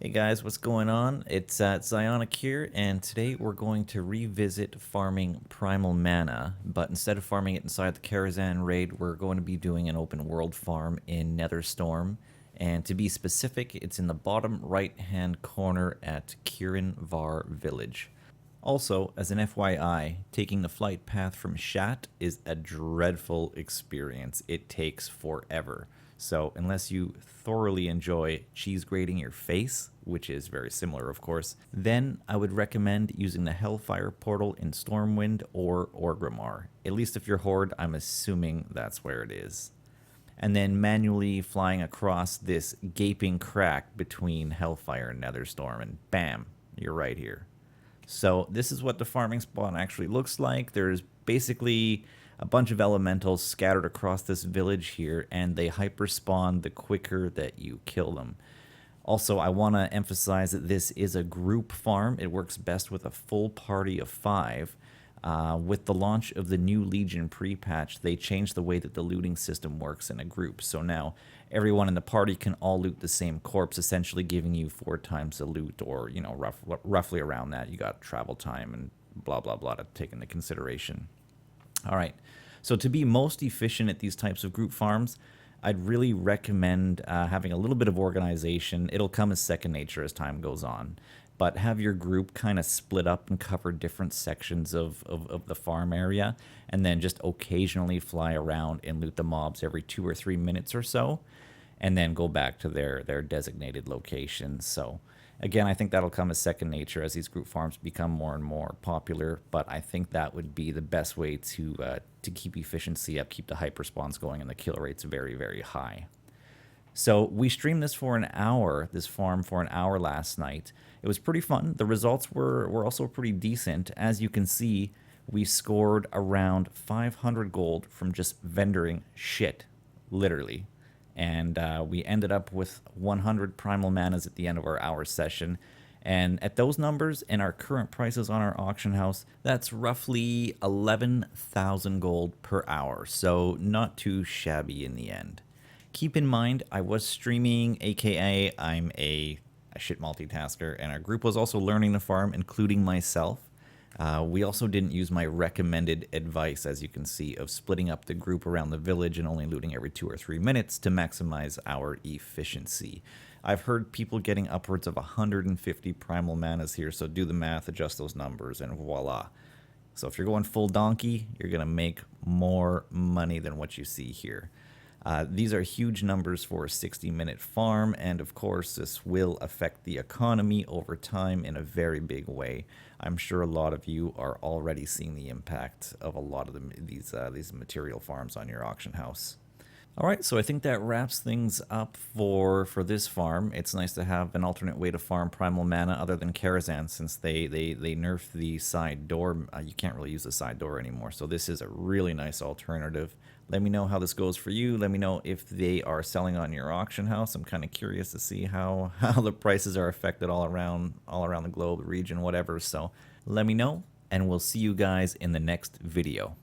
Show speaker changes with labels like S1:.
S1: Hey guys, what's going on? It's Zionic here, and today we're going to revisit farming Primal Mana, but instead of farming it inside the Karazhan raid, we're going to be doing an open world farm in Netherstorm, and to be specific, it's in the bottom right-hand corner at Kirin'Var village. Also, as an FYI, taking the flight path from Shat is a dreadful experience. It takes forever. So, unless you thoroughly enjoy cheese grating your face, which is very similar, of course, then I would recommend using the Hellfire portal in Stormwind or Orgrimmar. At least if you're Horde, I'm assuming that's where it is. And then manually flying across this gaping crack between Hellfire and Netherstorm, and bam, you're right here. So this is what the farming spawn actually looks like. There's basically a bunch of elementals scattered across this village here, and they hyper spawn the quicker that you kill them. Also, I want to emphasize that this is a group farm. It works best with a full party of 5. With the launch of the new Legion pre-patch, they changed the way that the looting system works in a group. So now everyone in the party can all loot the same corpse, essentially giving you 4 times the loot, or roughly around that. You got travel time and blah blah blah to take into consideration. All right, so to be most efficient at these types of group farms, I'd really recommend having a little bit of organization. It'll come as second nature as time goes on, but have your group kind of split up and cover different sections of the farm area, and then just occasionally fly around and loot the mobs every 2 or 3 minutes or so, and then go back to their designated locations. So again, I think that'll come as second nature as these group farms become more and more popular, but I think that would be the best way to keep efficiency up, keep the hyper spawns going, and the kill rates very, very high. So we streamed this for an hour, this farm for an hour last night. It was pretty fun. The results were also pretty decent. As you can see, we scored around 500 gold from just vendoring shit, literally. And we ended up with 100 primal manas at the end of our hour session. And at those numbers and our current prices on our auction house, that's roughly 11,000 gold per hour. So not too shabby in the end. Keep in mind, I was streaming, aka I'm a shit multitasker, and our group was also learning the farm, including myself. We also didn't use my recommended advice, as you can see, of splitting up the group around the village and only looting every 2 or 3 minutes to maximize our efficiency. I've heard people getting upwards of 150 primal manas here, so do the math, adjust those numbers, and voila. So if you're going full donkey, you're going to make more money than what you see here. These are huge numbers for a 60-minute farm, and of course this will affect the economy over time in a very big way. I'm sure a lot of you are already seeing the impact of a lot of these material farms on your auction house. Alright, so I think that wraps things up for this farm. It's nice to have an alternate way to farm Primal Mana other than Karazhan, since they nerfed the side door. You can't really use the side door anymore, so this is a really nice alternative. Let me know how this goes for you. Let me know if they are selling on your auction house. I'm kind of curious to see how the prices are affected all around the globe, region, whatever. So let me know, and we'll see you guys in the next video.